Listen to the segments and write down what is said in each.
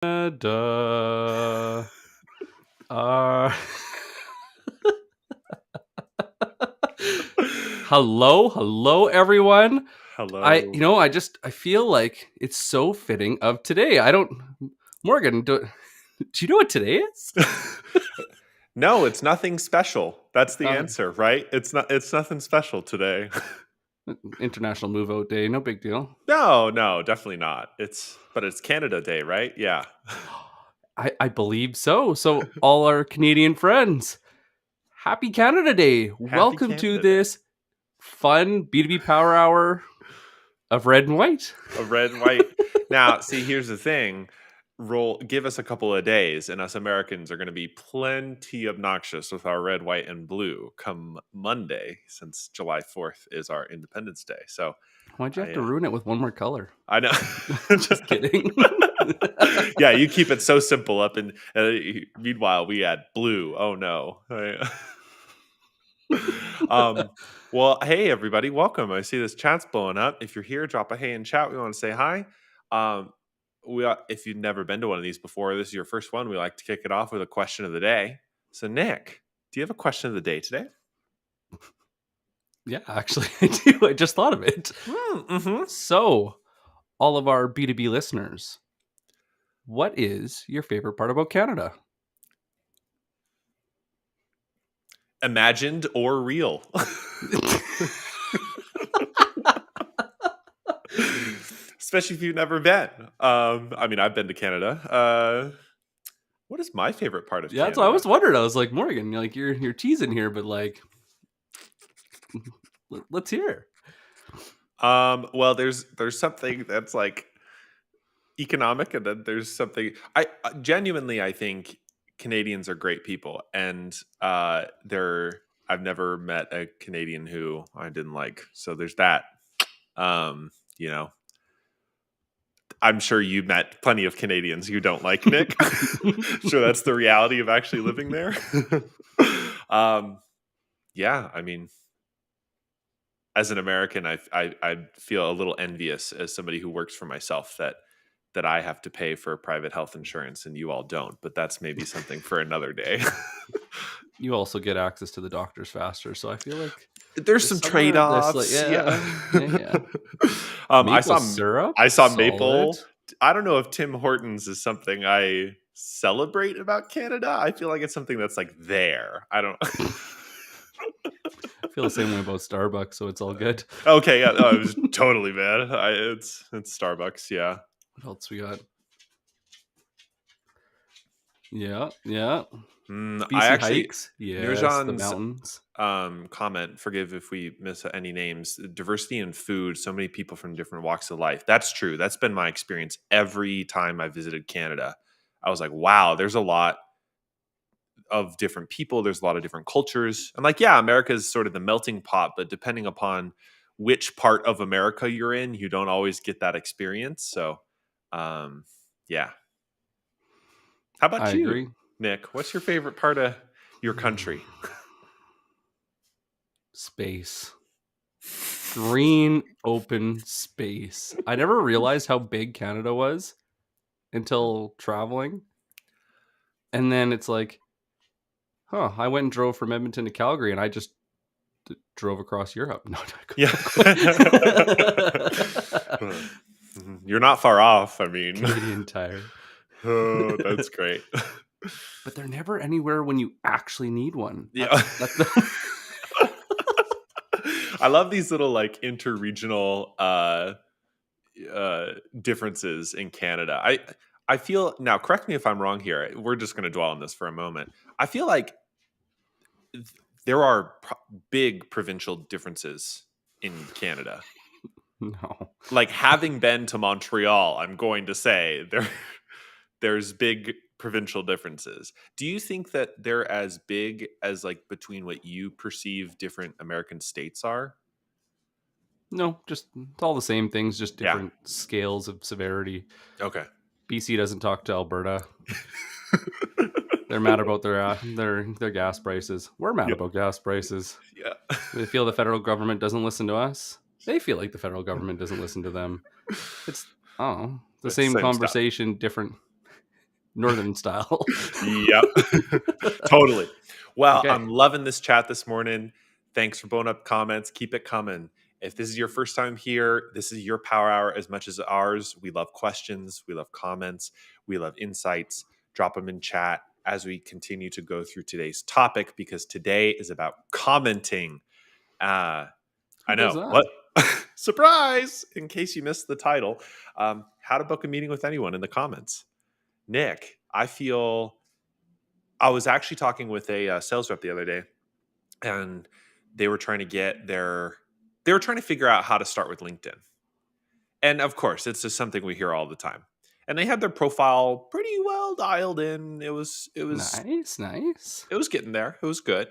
Duh. Uh, hello, everyone. Hello. I feel like it's so fitting of today. Morgan, do you know what today is? No, it's nothing special. That's the Uh, answer, right? It's nothing special today. International Move Out Day. No big deal. No, definitely not. But it's Canada Day, right? Yeah. I believe so. So, all our Canadian friends, happy Canada Day. Happy Welcome to Canada Day. this fun B2B Power Hour of red and white. A red and white. Now, see, here's the thing. Give us a couple of days, and us Americans are going to be plenty obnoxious with our red, white, and blue come Monday, since July 4th is our Independence Day. So Why'd you have to I, ruin it with one more color? I know. Just kidding. Yeah, you keep it so simple up, and meanwhile we add blue. Oh no. Right. um, well, hey everybody, welcome. I see this chat's blowing up. If you're here, drop a hey in chat. We want to say hi. Um, if you've never been to one of these before, this is your first one. We like to kick it off with a question of the day. So, Nick, do you have a question of the day today? Yeah, actually, I do. I just thought of it. Mm-hmm. So, all of our B2B listeners, what is your favorite part about Canada? Imagined or real? Especially if you've never been. I mean, I've been to Canada. What is my favorite part of Yeah, that's what I Canada? was wondering. I was like, Morgan, you're teasing here, but let's hear. Well, there's something that's like economic, and then there's something I genuinely I think Canadians are great people, and they're I've never met a Canadian who I didn't like. So there's that. Um, you know, I'm sure you met plenty of Canadians you don't like, Nick. Sure, that's the reality of actually living there. um, yeah, I mean, as an American, I feel a little envious as somebody who works for myself that I have to pay for private health insurance and you all don't. But that's maybe something for another day. You also get access to the doctors faster, so I feel like There's it's some somewhere trade in this, like, offs. Yeah. yeah. I Maple saw syrup, I saw solid. maple. I don't know if Tim Hortons is something I celebrate about Canada. I feel like it's something that's like there. I don't. I feel the same way about Starbucks, so it's all good. Okay, yeah, I was totally bad. It's Starbucks, yeah. What else we got? Yeah. I BC actually hikes, yes. The Nurjan's mountains. comment. Forgive if we miss any names. Diversity in food. So many people from different walks of life. That's true. That's been my experience every time I visited Canada. I was like, wow, there's a lot of different people. There's a lot of different cultures. And like, yeah, America is sort of the melting pot, but depending upon which part of America you're in, you don't always get that experience. So, yeah. How I about you, agree. Nick? What's your favorite part of your country? Space. Green open space. I never realized how big Canada was until traveling. And then it's like, I went and drove from Edmonton to Calgary and I just drove across Europe. No, Yeah. You're not far off. I mean, Canadian Tire. oh, that's great. But they're never anywhere when you actually need one. Yeah. That's the I love these little like interregional differences in Canada. I feel now. Correct me if I'm wrong here. We're just going to dwell on this for a moment. I feel like there are big provincial differences in Canada. no. Like having been to Montreal, I'm going to say there's big provincial differences. Do you think that they're as big as like between what you perceive different American states are? No, just it's all the same things, just Yeah. different scales of severity. Okay. BC doesn't talk to Alberta. They're mad about their gas prices. We're mad Yeah. about gas prices. Yeah. They feel the federal government doesn't listen to us. They feel like the federal government doesn't listen to them. It's the It's the same same stuff. conversation, different Northern style. Yep. Totally. Well, Okay. I'm loving this chat this morning. Thanks for blowing up comments. Keep it coming. If this is your first time here, this is your power hour as much as ours. We love questions. We love comments. We love insights. Drop them in chat as we continue to go through today's topic, because today is about commenting. Who I does know. that? What? Surprise! In case you missed the title, how to book a meeting with anyone in the comments. Nick, I was actually talking with a sales rep the other day, and they were trying to they were trying to figure out how to start with LinkedIn. And of course, it's just something we hear all the time. And they had their profile pretty well dialed in. Nice, nice. It was getting there. It was good.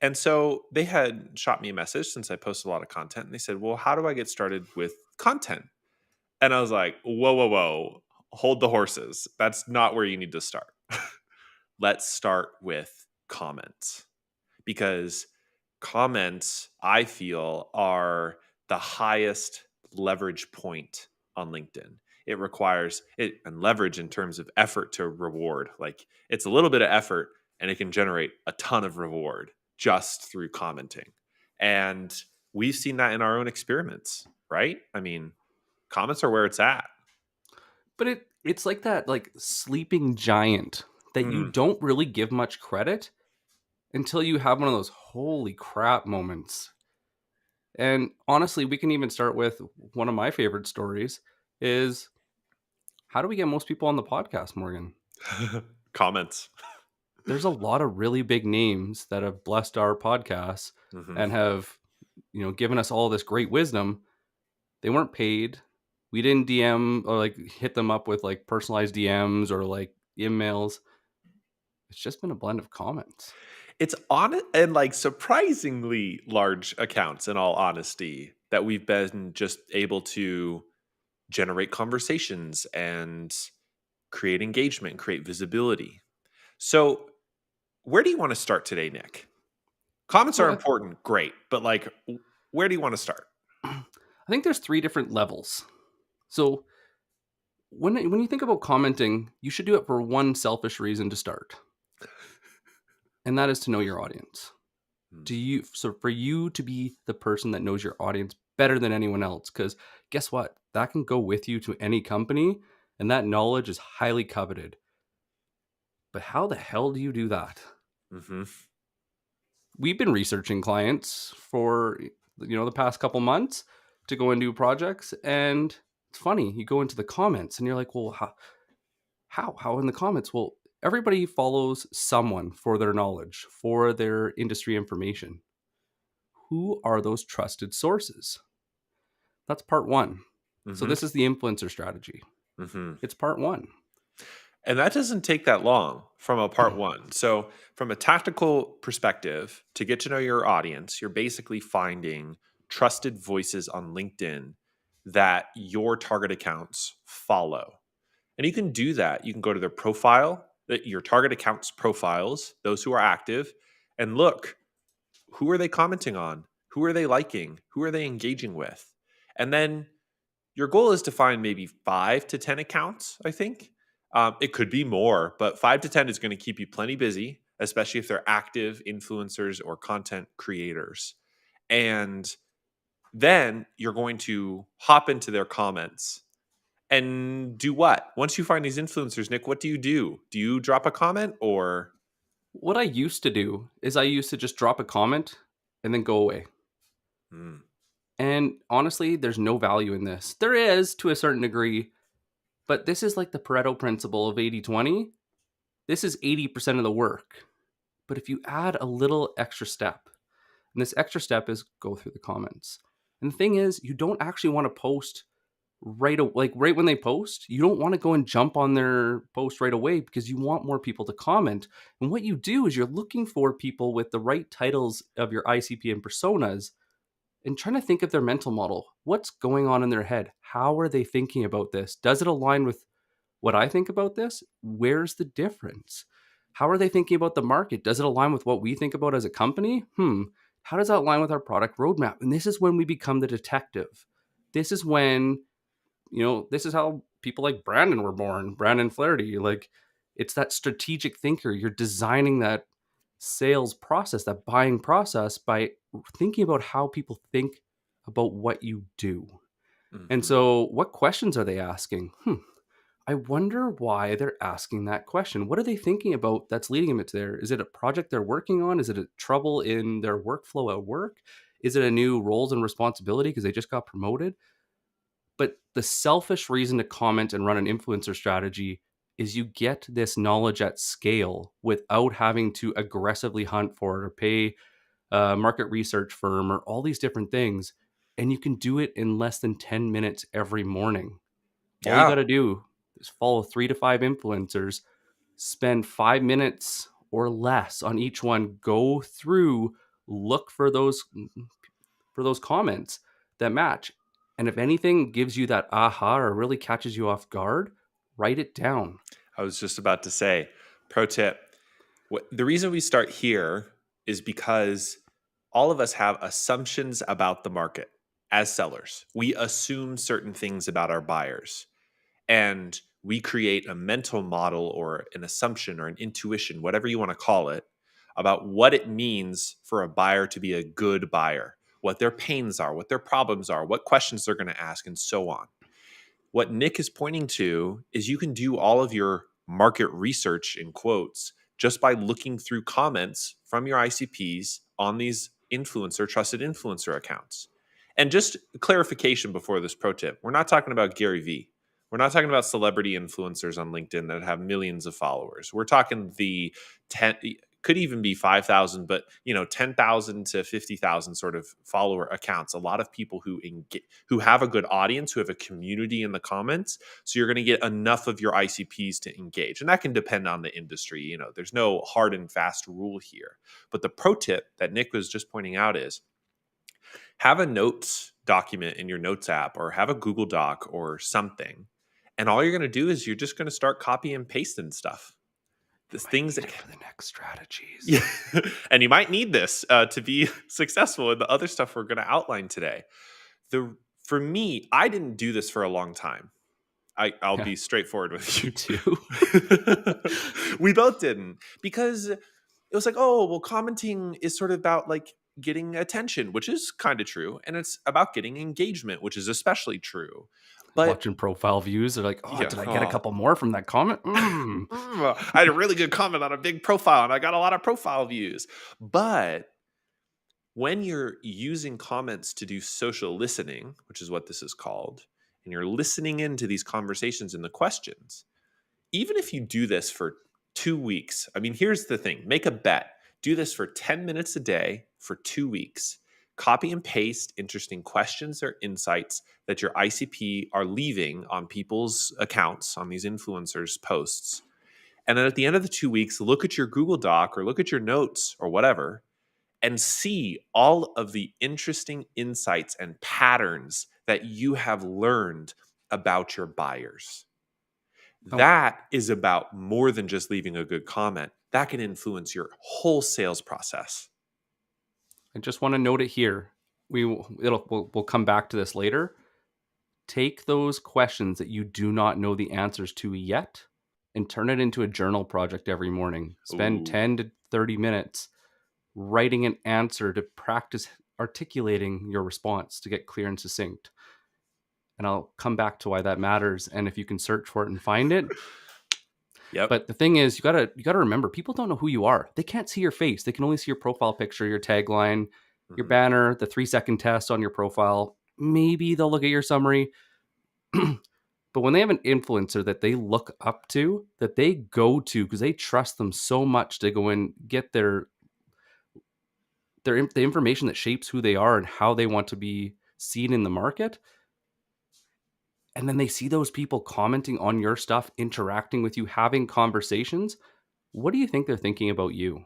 And so they had shot me a message, since I post a lot of content, and they said, "Well, how do I get started with content?" And I was like, "Whoa, whoa, whoa. Hold the horses. That's not where you need to start. Let's start with comments." Because comments, I feel, are the highest leverage point on LinkedIn. It requires it and leverage in terms of effort to reward. Like, it's a little bit of effort and it can generate a ton of reward just through commenting. And we've seen that in our own experiments, right? I mean, comments are where it's at. But it's like that like sleeping giant that you Mm. don't really give much credit until you have one of those holy crap moments. And honestly, we can even start with one of my favorite stories is how do we get most people on the podcast, Morgan? Comments. There's a lot of really big names that have blessed our podcasts Hmm. and have, given us all this great wisdom. They weren't paid. We didn't DM or like hit them up with like personalized DMs or like InMails. It's just been a blend of comments. It's on and like surprisingly large accounts, in all honesty, that we've been just able to generate conversations and create engagement, create visibility. So, where do you want to start today, Nick? Comments are So important, great, but like, where do you want to start? I think there's 3 different levels. So when you think about commenting, you should do it for one selfish reason to start, and that is to know your audience. Hmm. So for you to be the person that knows your audience better than anyone else, because guess what? That can go with you to any company, and that knowledge is highly coveted. But how the hell do you do that? Mm-hmm. We've been researching clients for the past couple months to go and do projects, and it's funny. You go into the comments, and you're like, well, how in the comments? Well, everybody follows someone for their knowledge, for their industry information. Who are those trusted sources? That's part one. So Mm-hmm. this is the influencer strategy. Mm-hmm. It's part one. And that doesn't take that long from a part one. So, from a tactical perspective, to get to know your audience, you're basically finding trusted voices on LinkedIn that your target accounts follow. And you can do that. You can go to their profile, your target accounts profiles, those who are active, and look, who are they commenting on? Who are they liking? Who are they engaging with? And then your goal is to find maybe 5 to 10 accounts, I think. It could be more, but 5 to 10 is going to keep you plenty busy, especially if they're active influencers or content creators. And then you're going to hop into their comments and do what? Once you find these influencers, Nick, what do you do? Do you drop a comment or? What I used to do is I used to just drop a comment and then go away. Hmm. And honestly, there's no value in this. There is to a certain degree, but this is like the Pareto principle of 80/20. This is 80% of the work. But if you add a little extra step, and this extra step is go through the comments. And the thing is, you don't actually want to post right when they post. You don't want to go and jump on their post right away because you want more people to comment. And what you do is you're looking for people with the right titles of your ICP and personas and trying to think of their mental model. What's going on in their head? How are they thinking about this? Does it align with what I think about this? Where's the difference? How are they thinking about the market? Does it align with what we think about as a company? How does that align with our product roadmap? And this is when we become the detective. This is when, this is how people like Brandon were born, Brandon Flaherty. Like, It's that strategic thinker. You're designing that sales process, that buying process, by thinking about how people think about what you do. And Mhm. so, what questions are they asking? I wonder why they're asking that question. What are they thinking about that's leading them to there? Is it a project they're working on? Is it a trouble in their workflow at work? Is it a new roles and responsibility because they just got promoted? But the selfish reason to comment and run an influencer strategy is you get this knowledge at scale without having to aggressively hunt for it or pay a market research firm or all these different things. And you can do it in less than 10 minutes every morning. All you got Yeah. to do is follow 3 to 5 influencers, spend 5 minutes or less on each one, go through, look for those comments that match. And if anything gives you that aha or really catches you off guard, write it down. I was just about to say, pro tip. The reason we start here is because all of us have assumptions about the market as sellers. We assume certain things about our buyers, and we create a mental model or an assumption or an intuition, whatever you want to call it, about what it means for a buyer to be a good buyer, what their pains are, what their problems are, what questions they're going to ask, and so on. What Nick is pointing to is you can do all of your market research in quotes just by looking through comments from your ICPs on these trusted influencer accounts. And just clarification before this pro tip, we're not talking about Gary Vee. We're not talking about celebrity influencers on LinkedIn that have millions of followers. We're talking the 10, could even be 5,000, but 10,000 to 50,000 sort of follower accounts. A lot of people who have a good audience, who have a community in the comments. So you're going to get enough of your ICPs to engage. And that can depend on the industry. There's no hard and fast rule here. But the pro tip that Nick was just pointing out is have a notes document in your notes app or have a Google Doc or something. And all you're going to do is you're just going to start copy and pasting stuff. The Might things need that it for the next strategies. yeah. And you might need this to be successful in the other stuff we're going to outline today. For me, I didn't do this for a long time. I'll Yeah, be straightforward with me you. too. We both didn't because it was like, oh, well, commenting is sort of about like getting attention, which is kind of true, and it's about getting engagement, which is especially true. But Watching profile views, they're like, oh, yeah, did I get a oh, couple more from that comment? I had a really good comment on a big profile, and I got a lot of profile views. But when you're using comments to do social listening, which is what this is called, and you're listening into these conversations and the questions, even if you do this for 2 weeks, I mean, here's the thing, make a bet. Do this for 10 minutes a day for 2 weeks. Copy and paste interesting questions or insights that your ICP are leaving on people's accounts, on these influencers' posts. And then at the end of the 2 weeks, look at your Google Doc or look at your notes or whatever and see all of the interesting insights and patterns that you have learned about your buyers. Oh, That is about more than just leaving a good comment. That can influence your whole sales process. I just want to note it here. We'll come back to this later. Take those questions that you do not know the answers to yet and turn it into a journal project every morning. Spend Ooh. 10 to 30 minutes writing an answer to practice articulating your response to get clear and succinct. And I'll come back to why that matters. And if you can search for it and find it. Yep. But the thing is, you gotta remember, people don't know who you are. They can't see your face. They can only see your profile picture, your tagline, your Mhm. banner, the 3-second test on your profile. Maybe they'll look at your summary. But when they have an influencer that they look up to, that they go to because they trust them so much to go and get the information that shapes who they are and how they want to be seen in the market, and then they see those people commenting on your stuff, interacting with you, having conversations, what do you think they're thinking about you?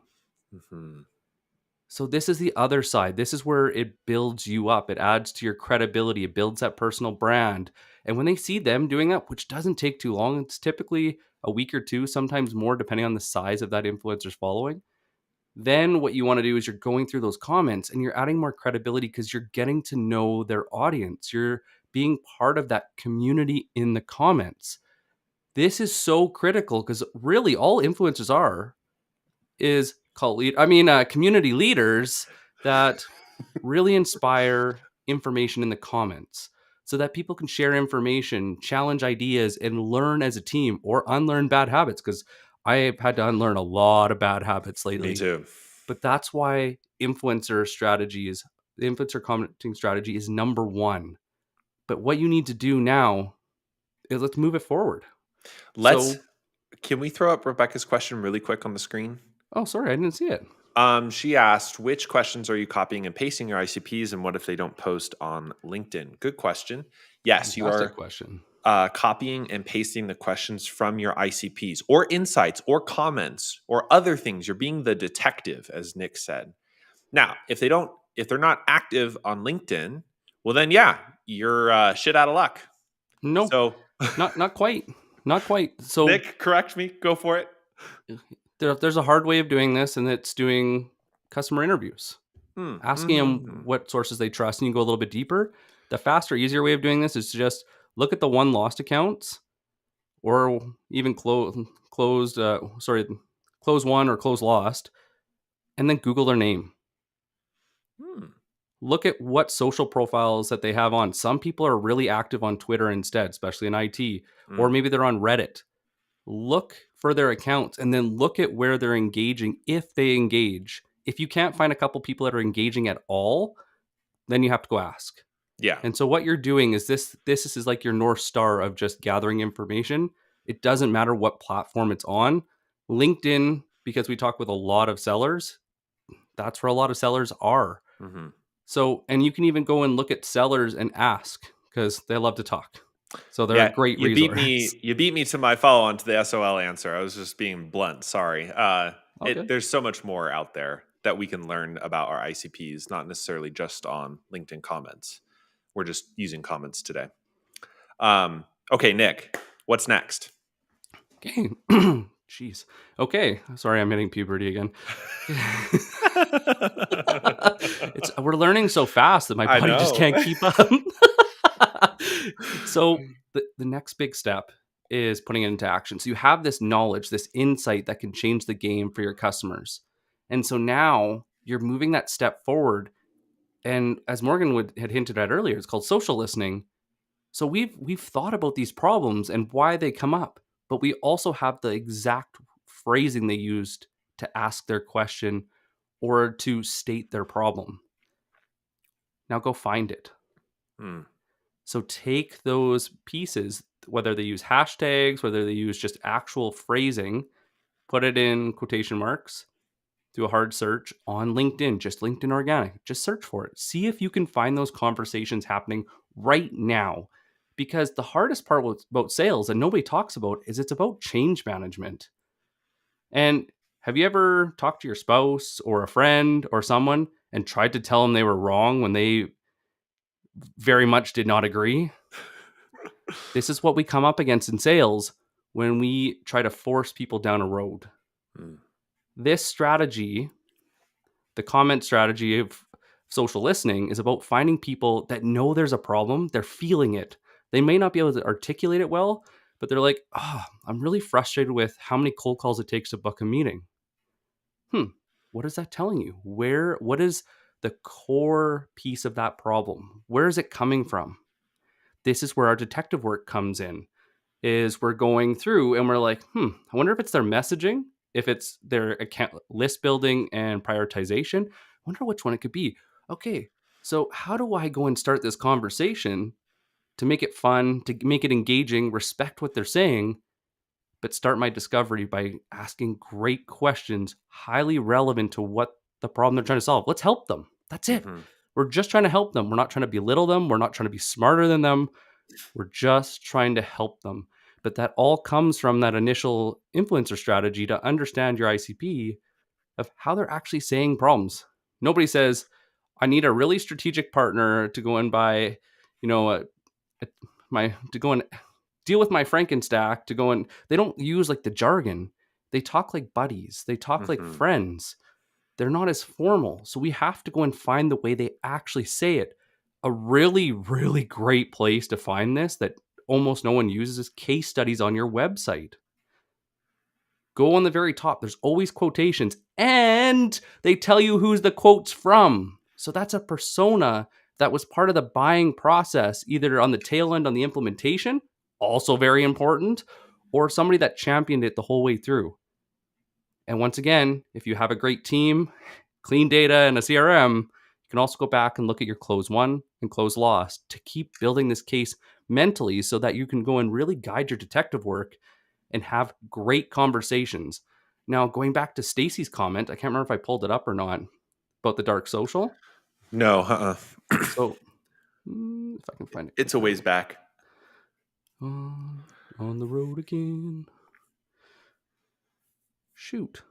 Mhm. So this is the other side. This is where it builds you up. It adds to your credibility. It builds that personal brand. And when they see them doing that, which doesn't take too long, it's typically a week or two, sometimes more, depending on the size of that influencer's following. Then what you want to do is you're going through those comments and you're adding more credibility because you're getting to know their audience. You're being part of that community in the comments. This is so critical because really all influencers are is community leaders that really inspire information in the comments so that people can share information, challenge ideas, and learn as a team or unlearn bad habits. Because I've had to unlearn a lot of bad habits Me lately. too. But that's why the influencer commenting strategy is number one. But what you need to do now is let's move it forward. Let's So, Can we throw up Rebecca's question really quick on the screen? oh, sorry, I didn't see it. She asked, which questions are you copying and pasting your ICPs, and what if they don't post on LinkedIn? Good question. Yes, you Fantastic are question. copying and pasting the questions from your ICPs or insights or comments or other things. You're being the detective, as Nick said. Now, if they're not active on LinkedIn, well, then yeah, you're shit out of luck. No, So, not quite. Not quite. So Nick, correct me. Go for it. there's a hard way of doing this, and it's doing customer interviews, Hmm. asking them Mm-hmm. what sources they trust, and you go a little bit deeper. The faster, easier way of doing this is to just look at the one lost accounts, or even close one or close lost, and then Google their name. Hmm. Look at what social profiles that they have on. Some people are really active on Twitter instead, especially in IT, or Mm. maybe they're on Reddit. Look for their accounts and then look at where they're engaging if they engage. If you can't find a couple people that are engaging at all, then you have to go ask. Yeah. And so what you're doing is this is like your north star of just gathering information. It doesn't matter what platform it's on. LinkedIn, because we talk with a lot of sellers, that's where a lot of sellers are. Mm-hmm. So, and you can even go and look at sellers and ask because they love to talk. So they're a Yeah, great you beat resource. me. You beat me to my follow on to the SOL answer. I was just being blunt. Sorry. All good. There's so much more out there that we can learn about our ICPs, not necessarily just on LinkedIn comments. We're just using comments today. Okay, Nick, what's next? Okay. Jeez. Okay. Sorry, I'm hitting puberty again. We're learning so fast that my I body just know. can't keep up. So the next big step is putting it into action. So you have this knowledge, this insight that can change the game for your customers. And so now you're moving that step forward. And as Morgan had hinted at earlier, it's called social listening. So we've thought about these problems and why they come up, but we also have the exact phrasing they used to ask their question or to state their problem. Now go find it. Hmm. So take those pieces, whether they use hashtags, whether they use just actual phrasing, put it in quotation marks, do a hard search on LinkedIn, just LinkedIn organic. Just search for it. See if you can find those conversations happening right now. Because the hardest part about sales, and nobody talks about, is it's about change management. And have you ever talked to your spouse or a friend or someone and tried to tell them they were wrong when they very much did not agree? This is what we come up against in sales when we try to force people down a road. Hmm. This strategy, the comment strategy of social listening, is about finding people that know there's a problem, they're feeling it. They may not be able to articulate it well, but they're like, I'm really frustrated with how many cold calls it takes to book a meeting. What is that telling you? What is the core piece of that problem? Where is it coming from? This is where our detective work comes in. Is we're going through and we're like, I wonder if it's their messaging, if it's their account list building and prioritization. I wonder which one it could be. Okay, so how do I go and start this conversation to make it fun, to make it engaging, respect what they're saying, but start my discovery by asking great questions, highly relevant to what the problem they're trying to solve. Let's help them. That's it. Mm-hmm. We're just trying to help them. We're not trying to belittle them. We're not trying to be smarter than them. We're just trying to help them. But that all comes from that initial influencer strategy to understand your ICP of how they're actually saying problems. Nobody says, I need a really strategic partner to go and buy, you know, to go and deal with my Frankenstack to go and they don't use like the jargon. They talk like buddies. They talk like Mm-hmm. friends. They're not as formal. So we have to go and find the way they actually say it. A really, really great place to find this that almost no one uses is case studies on your website. Go on the very top. There's always quotations, and they tell you who's the quotes from. So that's a persona that was part of the buying process, either on the tail end on the implementation, also very important, or somebody that championed it the whole way through. And once again, if you have a great team, clean data, and a CRM, you can also go back and look at your close won and close lost to keep building this case mentally so that you can go and really guide your detective work and have great conversations. Now, going back to Stacy's comment, I can't remember if I pulled it up or not about the dark social. No, So, if I can find it, it's a ways back. On the road again. Shoot.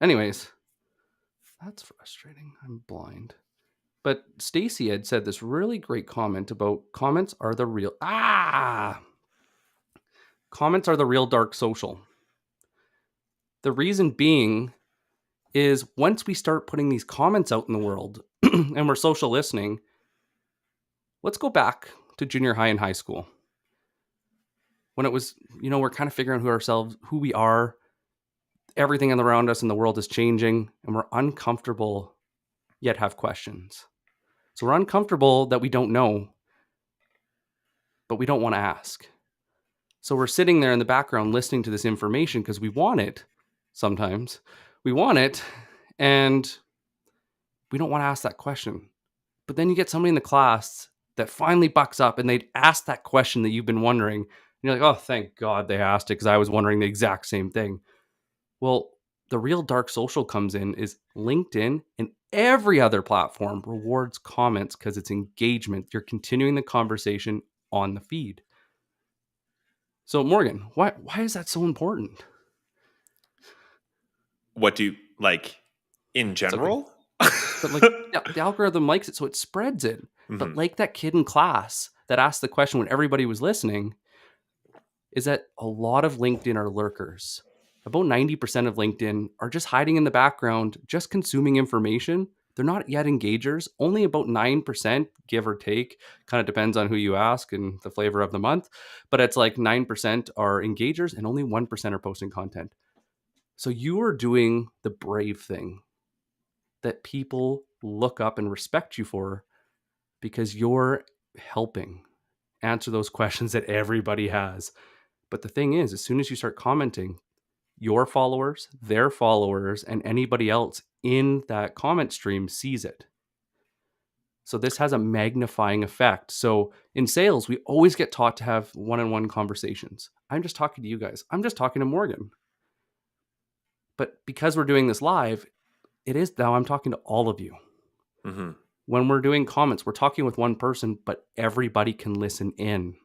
Anyways, that's frustrating. I'm blind. But Stacy had said this really great comment about comments are the real comments are the real dark social. The reason being is once we start putting these comments out in the world and we're social listening, let's go back to junior high and high school. When it was, we're kind of figuring out who we are, everything around us in the world is changing, and we're uncomfortable yet have questions. So we're uncomfortable that we don't know, but we don't want to ask. So we're sitting there in the background listening to this information because we want it. Sometimes we want it, and we don't want to ask that question. But then you get somebody in the class that finally bucks up and they ask that question that you've been wondering. And you're like, oh, thank God they asked it because I was wondering the exact same thing. Well, the real dark social comes in is LinkedIn and every other platform rewards comments because it's engagement. You're continuing the conversation on the feed. So Morgan, why is that so important? What do you like in It's okay. general? But like the algorithm likes it, so it spreads it. But like that kid in class that asked the question when everybody was listening, is that a lot of LinkedIn are lurkers. About 90% of LinkedIn are just hiding in the background, just consuming information. They're not yet engagers. Only about 9%, give or take, kind of depends on who you ask and the flavor of the month. But it's like 9% are engagers and only 1% are posting content. So you are doing the brave thing that people look up and respect you for because you're helping answer those questions that everybody has. But the thing is, as soon as you start commenting, your followers, their followers, and anybody else in that comment stream sees it. So this has a magnifying effect. So in sales, we always get taught to have one-on-one conversations. I'm just talking to you guys. I'm just talking to Morgan. But because we're doing this live, it is now I'm talking to all of you. Mm-hmm. When we're doing comments, we're talking with one person, but everybody can listen in.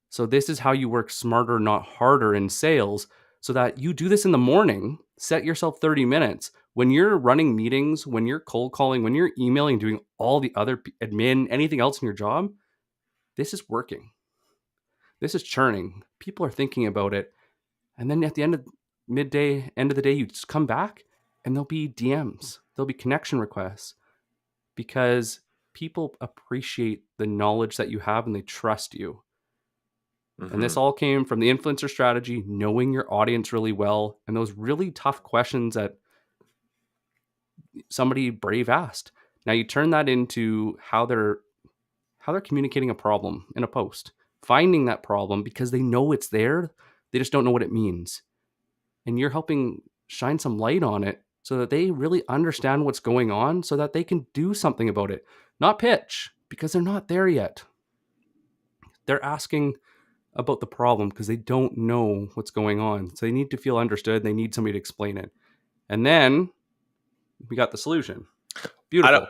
So this is how you work smarter, not harder in sales, so that you do this in the morning, set yourself 30 minutes. When you're running meetings, when you're cold calling, when you're emailing, doing all the other admin, anything else in your job, this is working. This is churning. People are thinking about it. And then at the end of end of the day, you just come back and there'll be DMs, there'll be connection requests because people appreciate the knowledge that you have and they trust you. Mm-hmm. And this all came from the influencer strategy, knowing your audience really well, and those really tough questions that somebody brave asked. Now you turn that into how they're communicating a problem in a post, finding that problem because they know it's there, they just don't know what it means. And you're helping shine some light on it so that they really understand what's going on so that they can do something about it. Not pitch, because they're not there yet. They're asking about the problem because they don't know what's going on. So they need to feel understood. They need somebody to explain it. And then we got the solution. Beautiful.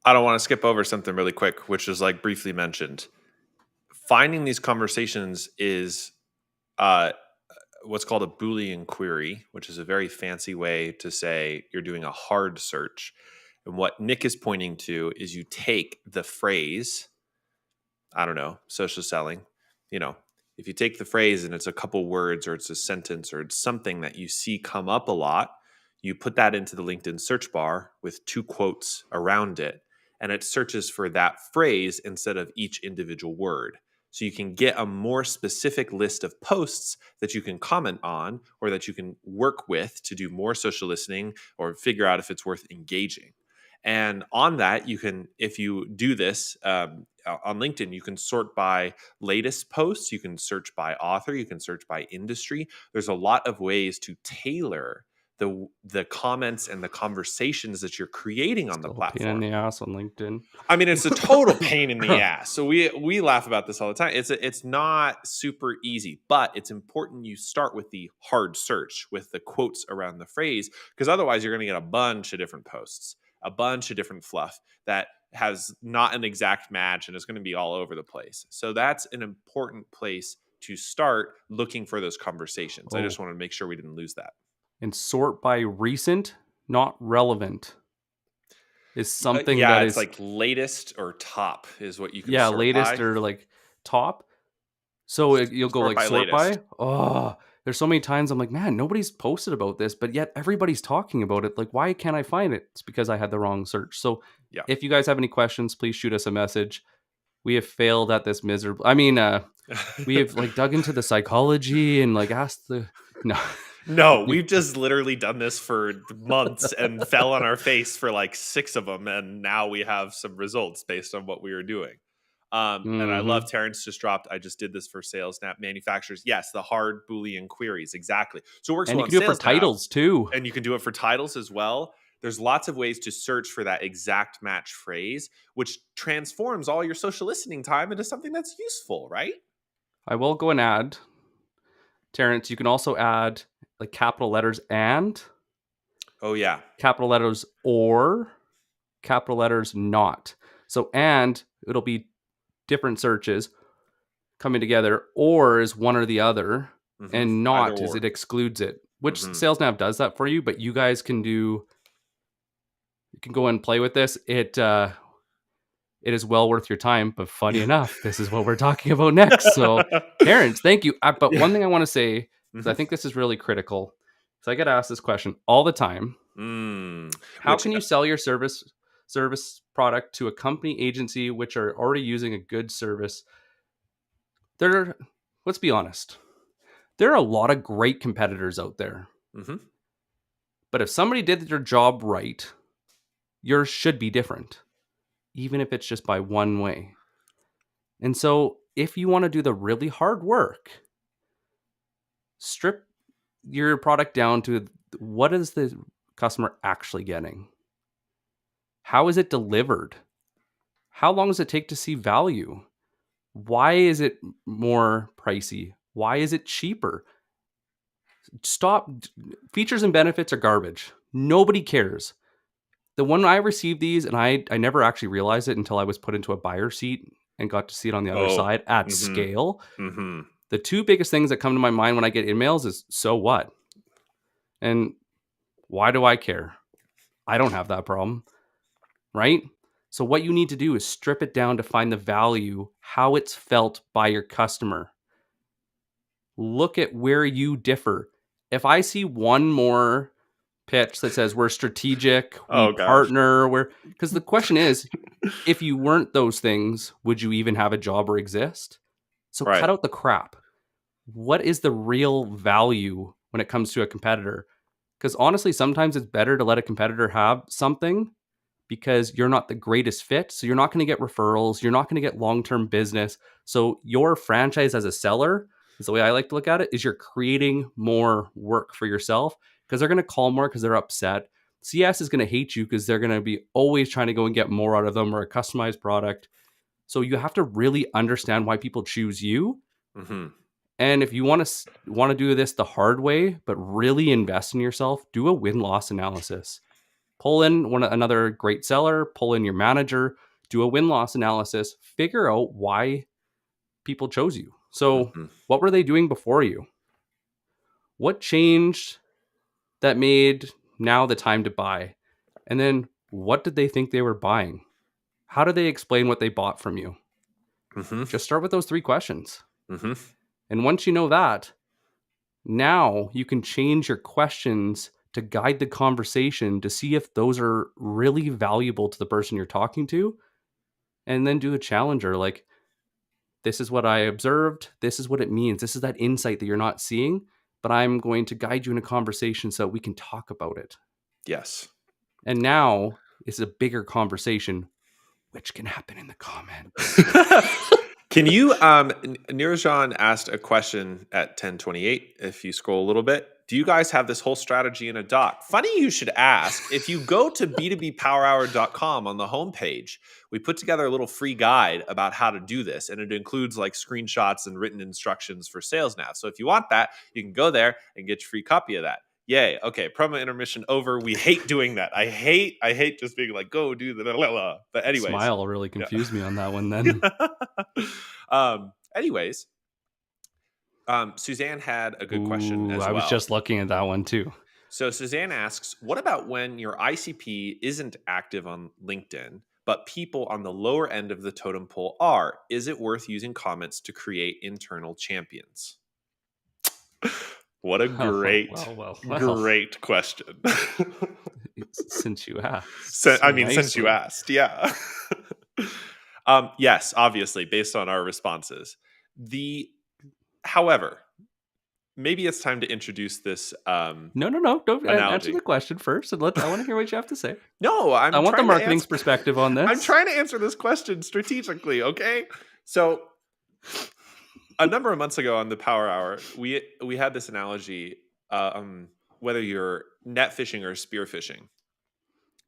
I don't want to skip over something really quick, which is like briefly mentioned. Finding these conversations is what's called a Boolean query, which is a very fancy way to say you're doing a hard search. And what Nick is pointing to is you take the phrase, I don't know, social selling, if you take the phrase and it's a couple words or it's a sentence or it's something that you see come up a lot, you put that into the LinkedIn search bar with 2 quotes around it, and it searches for that phrase instead of each individual word. So you can get a more specific list of posts that you can comment on or that you can work with to do more social listening or figure out if it's worth engaging. And on that, you can, if you do this on LinkedIn, you can sort by latest posts, you can search by author, you can search by industry. There's a lot of ways to tailor the comments and the conversations that you're creating on the Still a pain in platform. the ass on LinkedIn. I mean, it's a total pain in the ass. So we laugh about this all the time. It's not super easy, but it's important you start with the hard search with the quotes around the phrase, because otherwise you're going to get a bunch of different posts, a bunch of different fluff that has not an exact match and is going to be all over the place. So that's an important place to start looking for those conversations. I just Oh, wanted to make sure we didn't lose that. and sort by recent, not relevant, is something Yeah, that it's is, like latest or top is what you can yeah, sort latest by. or like top. So you'll go Sort like by sort latest. by. Oh, there's so many times I'm like, man, nobody's posted about this, but yet everybody's talking about it. Like, why can't I find it? It's because I had the wrong search. So Yeah. if you guys have any questions, please shoot us a message. We have failed at this miserably. I mean, we have like dug into the psychology and like asked the no. No, You- we've just literally done this for months and fell on our face for like 6 of them, and now we have some results based on what we were doing. And I love Mhm. Terrence just dropped, I just did this for SalesNav manufacturers. Yes, the hard Boolean queries, exactly. So it works And well you on can do it for SalesNav, titles too. and you can do it for titles as well. There's lots of ways to search for that exact match phrase, which transforms all your social listening time into something that's useful, right? I will go and add, Terrence, you can also add like capital letters and, Oh, yeah. capital letters or, capital letters not. So and it'll be different searches coming together, or is one or the other, and Either not is or. it excludes it. Which hmm SalesNav does that for you, but you guys can do, you can go and play with this. It is well worth your time. But funny enough, this is what we're talking about next. So, Terrence, thank you. But Yeah. one thing I want to say, because I Mhm. think this is really critical, because I get asked this question all the time: how Which can you sell your service product to a company agency which are already using a good service? There, let's be honest. There are a lot of great competitors out there. mhm. But if somebody did their job right, yours should be different, even if it's just by one way. And so, if you want to do the really hard work, strip your product down to what is the customer actually getting? How is it delivered? How long does it take to see value? Why is it more pricey? Why is it cheaper? Stop. Features and benefits are garbage. Nobody cares. The one I received these, and I never actually realized it until I was put into a buyer seat and got to see it on the other Oh. side at Mhm. scale. Mhm. The two biggest things that come to my mind when I get InMails is so what? And why do I care? I don't have that problem, right? So what you need to do is strip it down to find the value, how it's felt by your customer. Look at where you differ. If I see one more pitch that says we're strategic, we Oh gosh. partner, we're, because the question is, if you weren't those things, would you even have a job or exist? So cut Right. out the crap. What is the real value when it comes to a competitor? Because honestly, sometimes it's better to let a competitor have something because you're not the greatest fit. So you're not going to get referrals. You're not going to get long term business. So your franchise as a seller, is the way I like to look at it, is you're creating more work for yourself because they're going to call more because they're upset. CS is going to hate you because they're going to be always trying to go and get more out of them or a customized product. So you have to really understand why people choose you. Mhm. And if you want to do this the hard way, but really invest in yourself, do a win loss analysis. Pull in another great seller, pull in your manager, do a win loss analysis, figure out why people chose you. So, Mhm. what were they doing before you? What changed that made now the time to buy? And then what did they think they were buying? How do they explain what they bought from you? Mhm. Just start with those three questions. Mhm. And once you know that, now you can change your questions to guide the conversation to see if those are really valuable to the person you're talking to, and then do a challenger like, This is what I observed. This is what it means. This is that insight that you're not seeing, but I'm going to guide you in a conversation so we can talk about it. Yes. And now it's a bigger conversation, which can happen in the comments. Can you Nirajan asked a question at 10:28 if you scroll a little bit. Do you guys have this whole strategy in a doc? Funny you should ask. If you go to b2bpowerhour.com on the homepage, we put together a little free guide about how to do this, and it includes like screenshots and written instructions for sales nav. So if you want that, you can go there and get your free copy of that. Yay. Okay, promo intermission over. We hate doing that. I hate just being like, go do the blah, blah, blah. But anyways. Smile really Yeah. confused me on that one then. Anyways, Suzanne had a good question as I was well. just looking at that one too. So Suzanne asks, what about when your ICP isn't active on LinkedIn, but people on the lower end of the totem pole are? Is it worth using comments to create internal champions? What a great, great question. Since you asked. Since you asked, yeah. Yes, obviously, based on our responses. However, maybe it's time to introduce this. No. Don't answer the question first, and I want to hear what you have to say. No, I want the marketing's perspective on this. I'm trying to answer this question strategically. Okay, so a number of months ago on the Power Hour, we had this analogy, whether you're net fishing or spear fishing.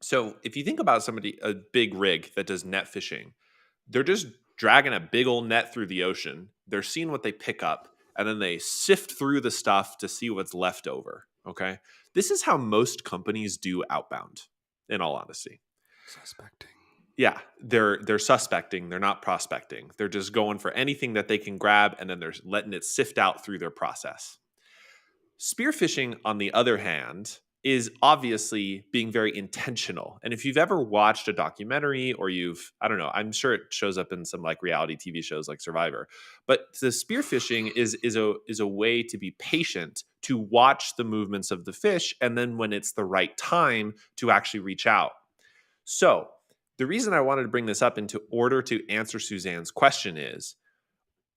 So if you think about a big rig that does net fishing, they're just dragging a big old net through the ocean. They're seeing what they pick up, and then they sift through the stuff to see what's left over. Okay. This is how most companies do outbound, in all honesty. Suspecting. Yeah. They're suspecting. They're not prospecting. They're just going for anything that they can grab, and then they're letting it sift out through their process. Spearfishing, on the other hand, is obviously being very intentional. And if you've ever watched a documentary, or I don't know, I'm sure it shows up in some like reality TV shows like Survivor, but the spearfishing is a way to be patient, to watch the movements of the fish, and then when it's the right time to actually reach out. So the reason I wanted to bring this up into order to answer Suzanne's question is,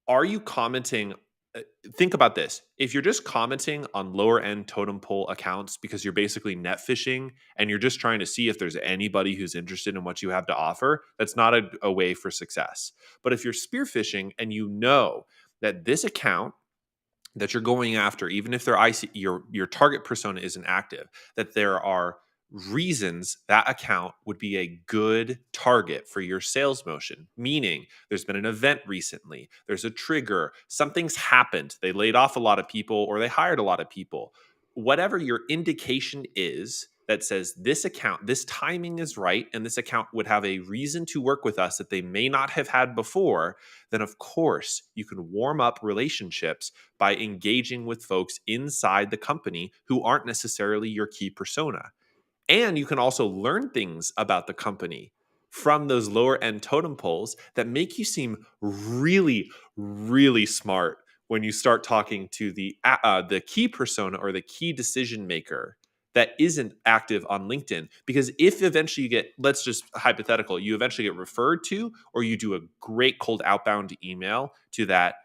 are you commenting? Think about this. If you're just commenting on lower end totem pole accounts because you're basically net fishing and you're just trying to see if there's anybody who's interested in what you have to offer, that's not a way for success. But if you're spear fishing and you know that this account that you're going after, even if your target persona isn't active, that there are reasons that account would be a good target for your sales motion. Meaning there's been an event recently, there's a trigger, something's happened, they laid off a lot of people or they hired a lot of people. Whatever your indication is that says this account, this timing is right, and this account would have a reason to work with us that they may not have had before, then of course you can warm up relationships by engaging with folks inside the company who aren't necessarily your key persona. And you can also learn things about the company from those lower end totem poles that make you seem really, really smart when you start talking to the key persona or the key decision maker that isn't active on LinkedIn. Because if eventually let's just hypothetical, you eventually get referred to, or you do a great cold outbound email to that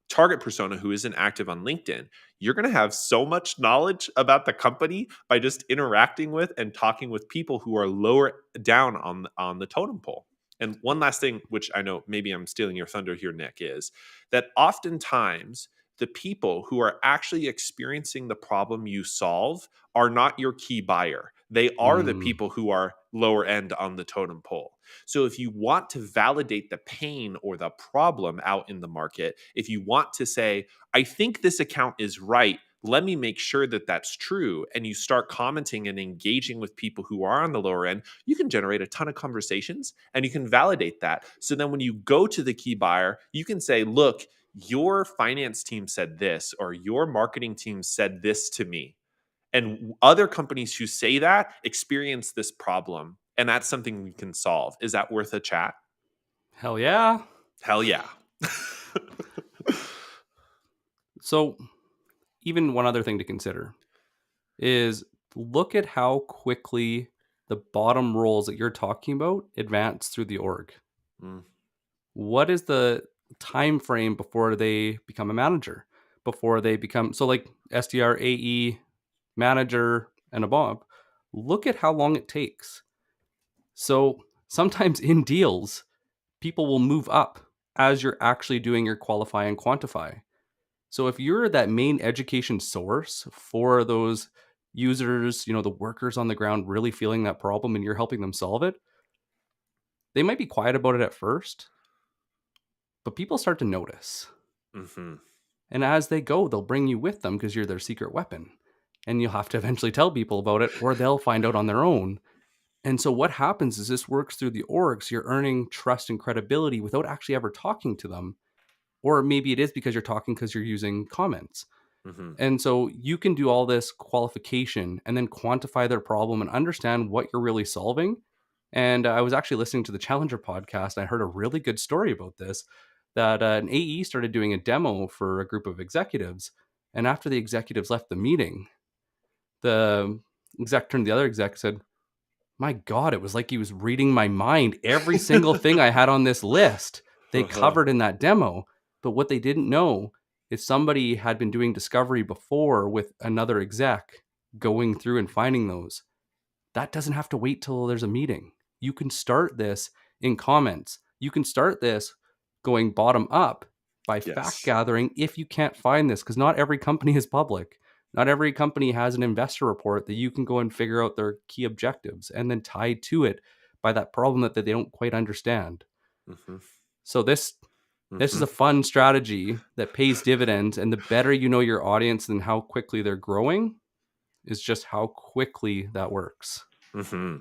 target persona who isn't active on LinkedIn, you're going to have so much knowledge about the company by just interacting with and talking with people who are lower down on the totem pole. And one last thing, which I know maybe I'm stealing your thunder here, Nick, is that oftentimes the people who are actually experiencing the problem you solve are not your key buyer. They are the people who are lower end on the totem pole. So if you want to validate the pain or the problem out in the market, if you want to say, I think this account is right, let me make sure that that's true, and you start commenting and engaging with people who are on the lower end, you can generate a ton of conversations and you can validate that. So then when you go to the key buyer, you can say, look, your finance team said this, or your marketing team said this to me. And other companies who say that experience this problem. And that's something we can solve. Is that worth a chat? Hell yeah. Hell yeah. So even one other thing to consider is look at how quickly the bottom roles that you're talking about advance through the org. What is the time frame before they become a manager, before they become, so like SDR, AE, manager, and above. Look at how long it takes. So sometimes in deals, people will move up as you're actually doing your qualify and quantify. So if you're that main education source for those users, the workers on the ground really feeling that problem and you're helping them solve it, they might be quiet about it at first, but people start to notice. Mm-hmm. And as they go, they'll bring you with them because you're their secret weapon. And you'll have to eventually tell people about it, or they'll find out on their own. And so what happens is this works through the orgs. You're earning trust and credibility without actually ever talking to them. Or maybe it is because you're talking because you're using comments. Mm-hmm. And so you can do all this qualification and then quantify their problem and understand what you're really solving. And I was actually listening to the Challenger podcast. And I heard a really good story about this, that an AE started doing a demo for a group of executives. And after the executives left the meeting, the exec turned to the other exec and said, my God, it was like he was reading my mind. Every single thing I had on this list, they Uh-huh. covered in that demo. But what they didn't know is somebody had been doing discovery before with another exec, going through and finding those. That doesn't have to wait till there's a meeting. You can start this in comments. You can start this going bottom up by fact Yes. gathering if you can't find this, because not every company is public. Not every company has an investor report that you can go and figure out their key objectives and then tie to it by that problem that they don't quite understand. Mm-hmm. So this is Mm-hmm. a fun strategy that pays dividends, and the better you know your audience and how quickly they're growing is just how quickly that works. Mm-hmm.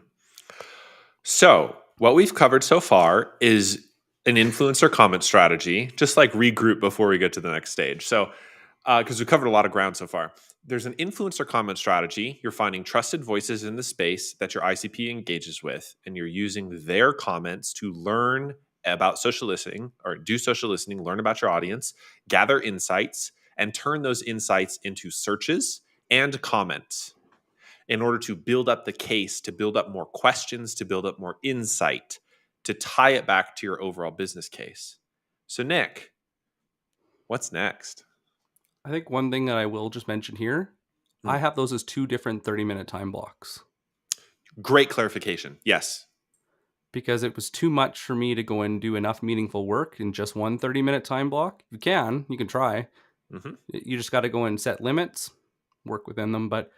So, what we've covered so far is an influencer comment strategy, just like regroup before we get to the next stage. So, because we've covered a lot of ground so far, there's an influencer comment strategy. You're finding trusted voices in the space that your ICP engages with, and you're using their comments to learn about social listening or do social listening, learn about your audience, gather insights, and turn those insights into searches and comments in order to build up the case, to build up more questions, to build up more insight, to tie it back to your overall business case. So, Nick, what's next? I think one thing that I will just mention here, I Hmm. have those as two different 30-minute time blocks Great clarification. Yes. because it was too much for me to go and do enough meaningful work in just one 30-minute time block. You can try. Hmm. You just got to go and set limits, work within them. But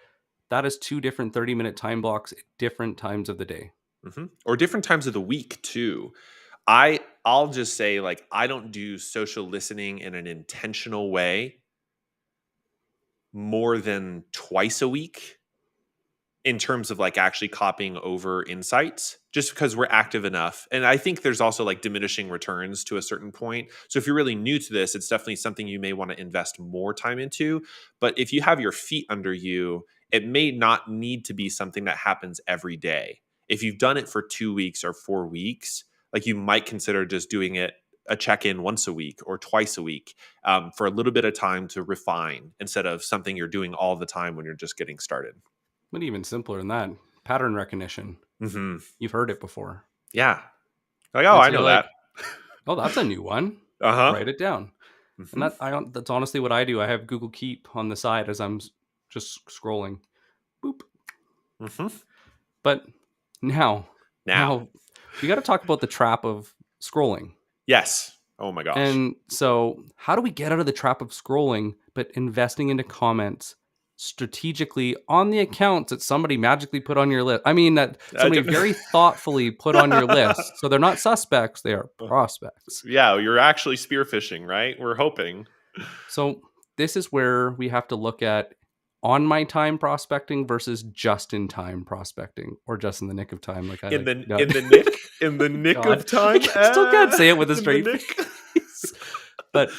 that is two different 30-minute time blocks at different times of the day. Hmm. Or different times of the week too. I'll just say, like, I don't do social listening in an intentional way more than twice a week in terms of like actually copying over insights, just because we're active enough. And I think there's also like diminishing returns to a certain point. So if you're really new to this, it's definitely something you may want to invest more time into. But if you have your feet under you, it may not need to be something that happens every day. If you've done it for 2 weeks or 4 weeks, like, you might consider just doing it a check-in once a week or twice a week, for a little bit of time to refine, instead of something you're doing all the time when you're just getting started. But even simpler than that, pattern recognition. Hmm. You've heard it before. Yeah. Like, oh, And I so you're know like, that. oh, that's a new one. Uh huh. Write it down. And Hmm. that's honestly what I do. I have Google Keep on the side as I'm just scrolling. Boop. Hmm. But now, Now, now we got to talk about the trap of scrolling. yes. Oh my gosh. And so, how do we get out of the trap of scrolling, but investing into comments strategically on the accounts that somebody magically put on your list? I mean, that I somebody don't- very thoughtfully put on your list. So they're not suspects, they are prospects. yeah, you're actually spearfishing, right? We're hoping. So, this is where we have to look at on my time prospecting versus just in time prospecting, or just in the nick of time, like I In like. the No. in the nick in the nick God, of time. still can't say it with a In the straight nick. face. But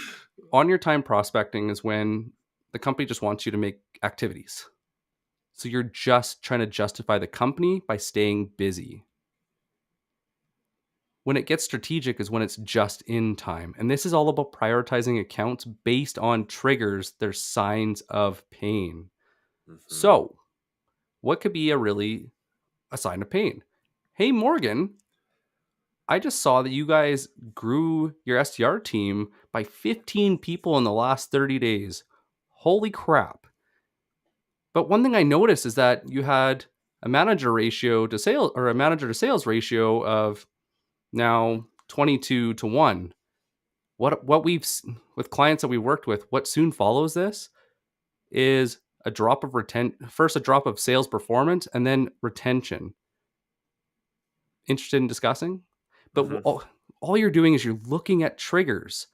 on your time prospecting is when the company just wants you to make activities. So you're just trying to justify the company by staying busy. When it gets strategic is when it's just in time. And this is all about prioritizing accounts based on triggers, their signs of pain. Mhm. So, what could be a sign of pain? Hey, Morgan, I just saw that you guys grew your SDR team by 15 people in the last 30 days. Holy crap. But one thing I noticed is that you had a manager ratio to sales, or a manager to sales ratio of now 22 to 1. What we've with clients that we worked with, what soon follows this is a drop of first a drop of sales performance and then retention. Interested in discussing? But Mhm. all you're doing is you're looking at triggers,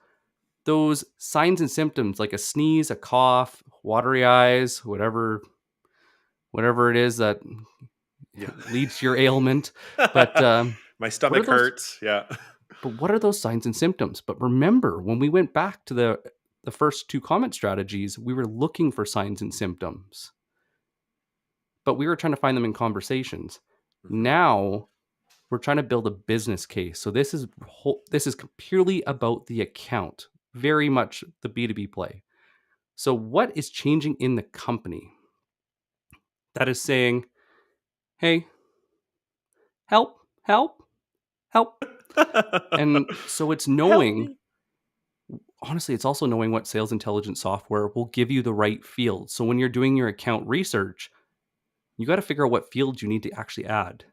those signs and symptoms like a sneeze, a cough, watery eyes, whatever it is that Yeah. leads to your ailment. But My what are stomach those? hurts. Yeah. But what are those signs and symptoms? But remember, when we went back to the first two comment strategies, we were looking for signs and symptoms, but we were trying to find them in conversations. Mhm. Now we're trying to build a business case. So this is purely about the account, very much the B2B play. So what is changing in the company that is saying, "Hey, help, help, help." And so it's Help knowing, me. honestly, it's also knowing what sales intelligence software will give you the right fields. So when you're doing your account research, you got to figure out what fields you need to actually add.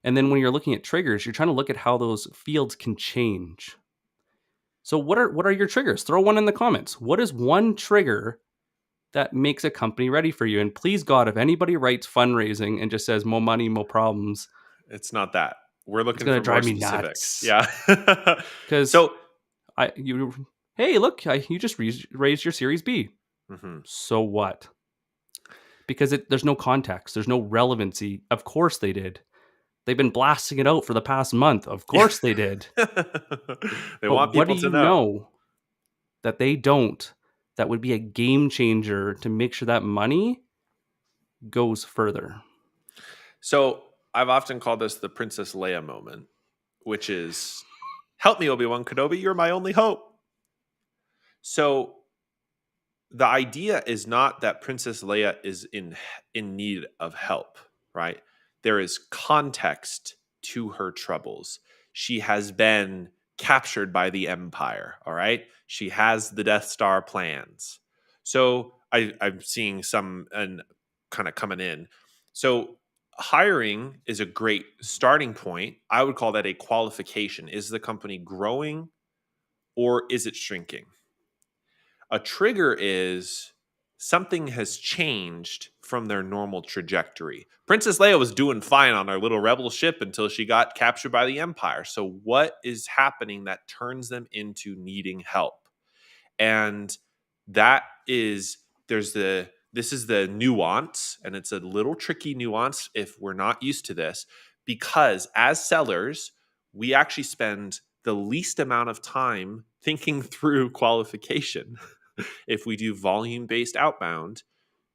And then when you're looking at triggers, you're trying to look at how those fields can change. So what are your triggers? Throw one in the comments. What is one trigger that makes a company ready for you? And please God, if anybody writes fundraising and just says more money, more problems, It's not that. We're it's looking going to for more drive me specifics. nuts. Yeah. Because So, hey, look, you just raised your Series B. mhm. So what? Because there's no context, there's no relevancy. Of course they did. They've been blasting it out for the past month. Of Yeah. course they did. They But want what do people to you know. know that they don't, that would be a game changer to make sure that money goes further? So, I've often called this the Princess Leia moment, which is, "Help me, Obi-Wan Kenobi, you're my only hope." So, the idea is not that Princess Leia is in need of help, right? There is context to her troubles. She has been captured by the Empire, all right? She has the Death Star plans. So I'm seeing some and kind of coming in. So hiring is a great starting point. I would call that a qualification. Is the company growing or is it shrinking? A trigger is something has changed from their normal trajectory. Princess Leia was doing fine on her little rebel ship until she got captured by the Empire. So, what is happening that turns them into needing help? And that is, this is the nuance, and it's a little tricky nuance if we're not used to this, because as sellers, we actually spend the least amount of time thinking through qualification. If we do volume based outbound,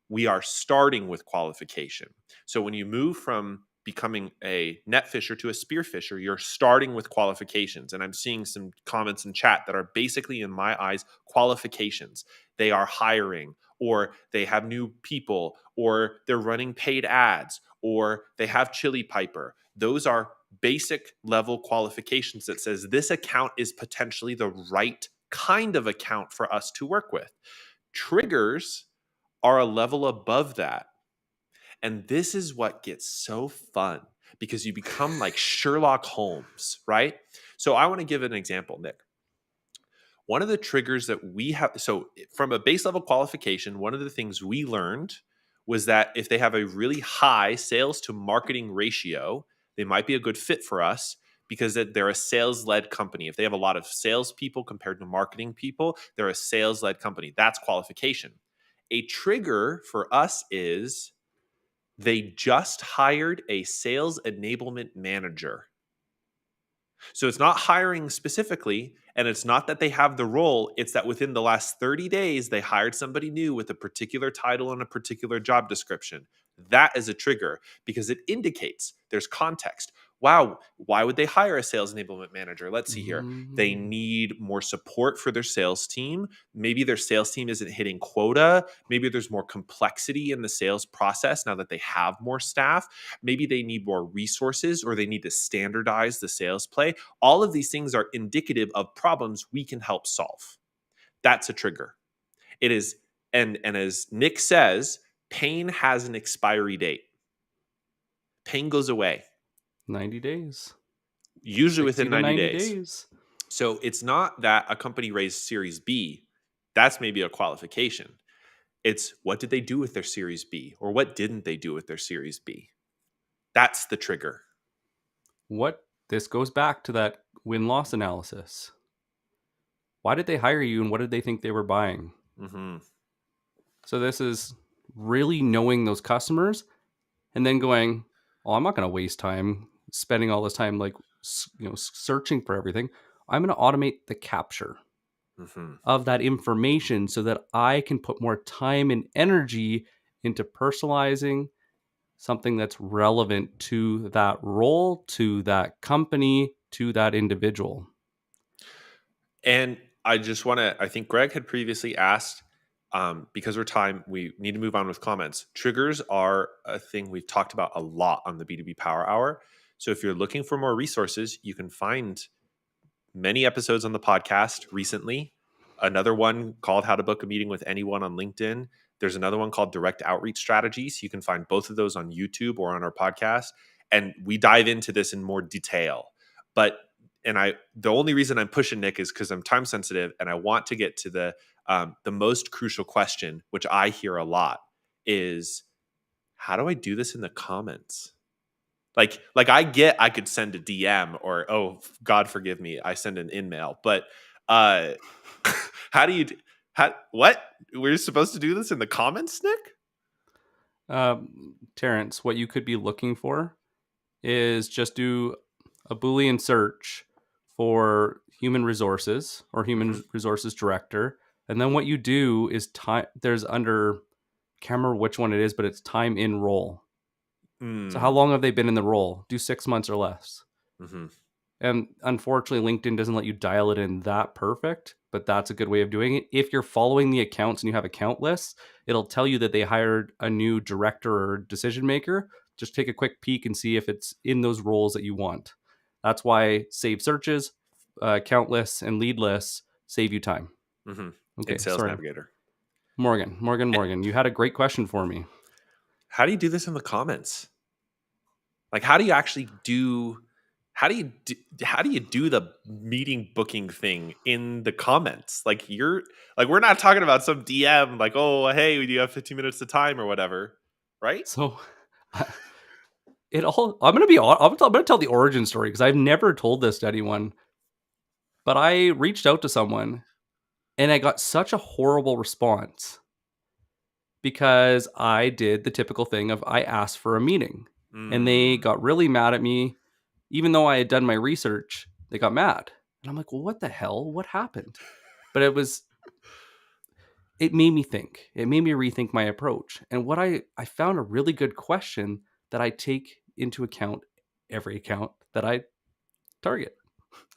we are starting with qualification. So when you move from becoming a net fisher to a spear fisher, you're starting with qualifications. And I'm seeing some comments in chat that are basically, in my eyes, qualifications. They are hiring, or they have new people, or they're running paid ads, or they have Chili Piper. Those are basic level qualifications that says this account is potentially the right kind of account for us to work with. Triggers are a level above that. And this is what gets so fun because you become like Sherlock Holmes, right? So I want to give an example, Nick. One of the triggers that we have, so from a base level qualification, one of the things we learned was that if they have a really high sales to marketing ratio, they might be a good fit for us because they're a sales led company. If they have a lot of salespeople compared to marketing people, they're a sales led company. That's qualification. A trigger for us is they just hired a sales enablement manager. So it's not hiring specifically, and it's not that they have the role, it's that within the last 30 days, they hired somebody new with a particular title and a particular job description. That is a trigger because it indicates there's context. Wow, why would they hire a sales enablement manager? Let's see here. They Mm. need more support for their sales team. Maybe their sales team isn't hitting quota. Maybe there's more complexity in the sales process now that they have more staff. Maybe they need more resources or they need to standardize the sales play. All of these things are indicative of problems we can help solve. That's a trigger. It is, and as Nick says, pain has an expiry date. Pain goes away, 90 days. usually 60 within to 90 90 days. days. So it's not that a company raised Series B. That's maybe a qualification. It's what did they do with their Series B or what didn't they do with their Series B? That's the trigger. What this goes back to that win-loss analysis. Why did they hire you and what did they think they were buying? Mm-hmm. So this is really knowing those customers and then going, "Oh, I'm not going to waste time spending all this time like searching for everything. I'm going to automate the capture Mm-hmm. of that information so that I can put more time and energy into personalizing something that's relevant to that role, to that company, to that individual." And I just want to, I think Greg had previously asked, because we're time, we need to move on with comments. Triggers are a thing we've talked about a lot on the B2B Power Hour. So if you're looking for more resources, you can find many episodes on the podcast recently. Another one called How to Book a Meeting with Anyone on LinkedIn. There's another one called Direct Outreach Strategies. You can find both of those on YouTube or on our podcast. And we dive into this in more detail. But the only reason I'm pushing Nick is because I'm time sensitive and I want to get to the most crucial question, which I hear a lot, is how do I do this in the comments? Like I could send a DM or oh God forgive me, I send an InMail. But uh how do you how what? We're supposed to do this in the comments, Nick? Terrence, what you could be looking for is just do a Boolean search for human resources or Mm-hmm. human resources director. And then what you do is time, there's under, can't remember which one it is, but it's time in role. So how Mm. long have they been in the role? Do 6 months or less. Mm-hmm. And unfortunately, LinkedIn doesn't let you dial it in that perfect, but that's a good way of doing it. If you're following the accounts and you have account lists, it'll tell you that they hired a new director or decision maker. Just take a quick peek and see if it's in those roles that you want. That's why save searches, account lists, and lead lists save you time. Mm-hmm. In Okay, Sales sorry. Navigator. Morgan, you had a great question for me. How do you do this in the comments? Like how do you actually do how do you do the meeting booking thing in the comments? Like we're not talking about some DM like, "Oh, hey, do you have 15 minutes of time or whatever?" Right? So it all, I'm gonna tell the origin story because I've never told this to anyone, but I reached out to someone and I got such a horrible response because I did the typical thing of I asked for a meeting and they Mm. got really mad at me. Even though I had done my research, they got mad. And I'm like, well, what the hell? What happened? But it made me think. It made me rethink my approach. And I found a really good question that I take into account every account that I target.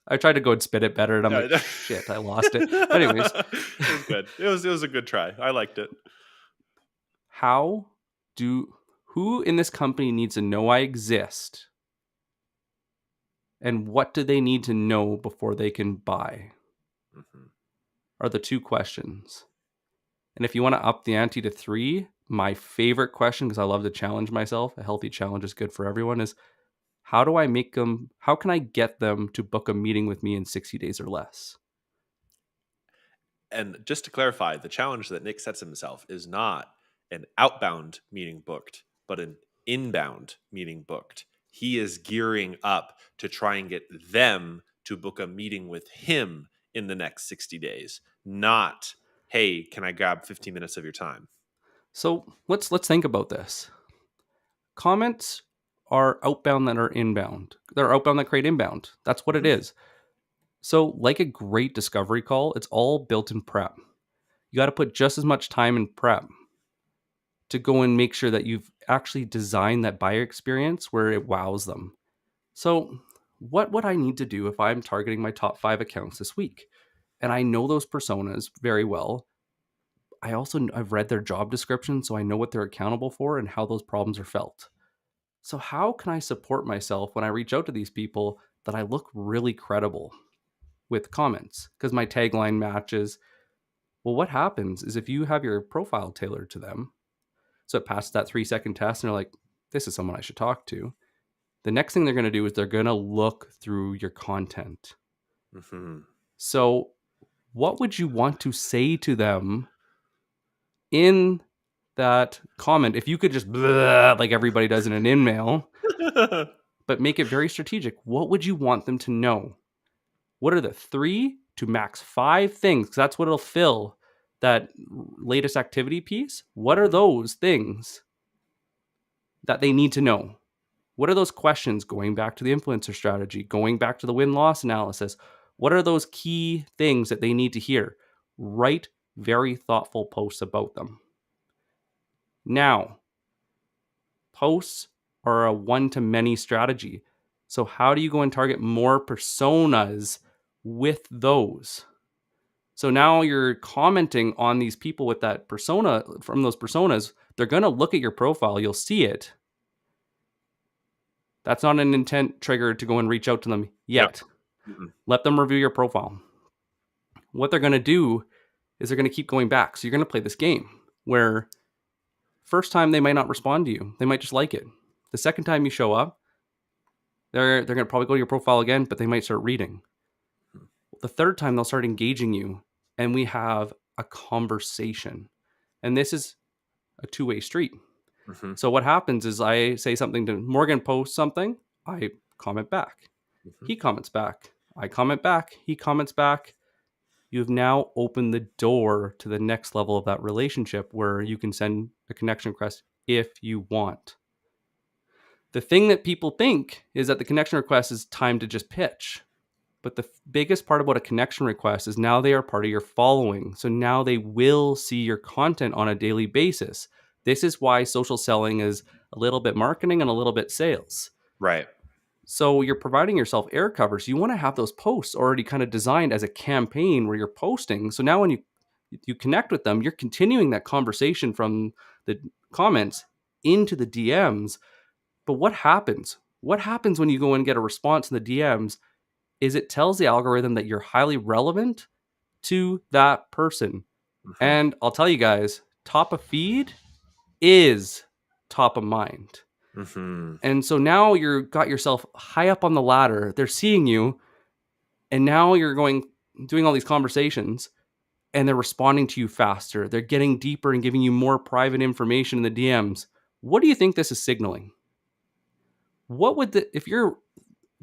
I tried to go and spit it better and I'm Yeah, like, shit, I lost it. But anyways, it was good. It was a good try. I liked it. how do who in this company needs to know I exist and what do they need to know before they can buy Mhm. are the two questions. And if you want to up the ante to three, my favorite question, because I love to challenge myself, a healthy challenge is good for everyone, is how can I get them to book a meeting with me in 60 days or less? And just to clarify, the challenge that Nick sets himself is not an outbound meeting booked, but an inbound meeting booked. He is gearing up to try and get them to book a meeting with him in the next 60 days, not, hey, can I grab 15 minutes of your time? So let's think about this. Comments are outbound that are inbound. They're outbound that create inbound. That's what it Hmm. is. So, like a great discovery call, it's all built in prep. You got to put just as much time in prep to go and make sure that you've actually designed that buyer experience where it wows them. So, what would I need to do if I'm targeting my top 5 accounts this week? And I know those personas very well. I've read their job description, so I know what they're accountable for and how those problems are felt. So, how can I support myself when I reach out to these people that I look really credible with comments? Because my tagline matches. Well, what happens is if you have your profile tailored to them, so it passes that 3-second test and they're like, this is someone I should talk to. The next thing they're going to do is they're going to look through your content. Mm-hmm. So, what would you want to say to them in that comment? If you could just blah, like everybody does in an InMail, but make it very strategic, what would you want them to know? What are the 3 to max 5 things? Because that's what it'll fill that latest activity piece. What are those things that they need to know? What are those questions going back to the influencer strategy, going back to the win-loss analysis? What are those key things that they need to hear? Write very thoughtful posts about them. Now, posts are a one-to-many strategy. So how do you go and target more personas with those? So now you're commenting on these people with that persona, from those personas. They're going to look at your profile. You'll see it. That's not an intent trigger to go and reach out to them Yep. yet. Mm-hmm. Let them review your profile. What they're going to do is they're going to keep going back. So you're going to play this game where first time they might not respond to you. They might just like it. The second time you show up, they're going to probably go to your profile again, but they might start reading. The third time they'll start engaging you and we have a conversation. And this is a two-way street. Mm-hmm. So what happens is I say something to Morgan, posts something, I comment back. Mm-hmm. He comments back. I comment back. He comments back. You've now opened the door to the next level of that relationship where you can send a connection request if you want. The thing that people think is that the connection request is time to just pitch. But the biggest part about a connection request is now they are part of your following. So now they will see your content on a daily basis. This is why social selling is a little bit marketing and a little bit sales. Right. So you're providing yourself air cover. So you want to have those posts already kind of designed as a campaign where you're posting. So now when you connect with them, you're continuing that conversation from the comments into the DMs. But what happens? What happens when you go and get a response in the DMs is it tells the algorithm that you're highly relevant to that person. Mm-hmm. And I'll tell you guys, top of feed is top of mind. Mm-hmm. And so now you're got yourself high up on the ladder. They're seeing you, and now you're doing all these conversations, and they're responding to you faster. They're getting deeper and giving you more private information in the DMs. What do you think this is signaling? What would if you're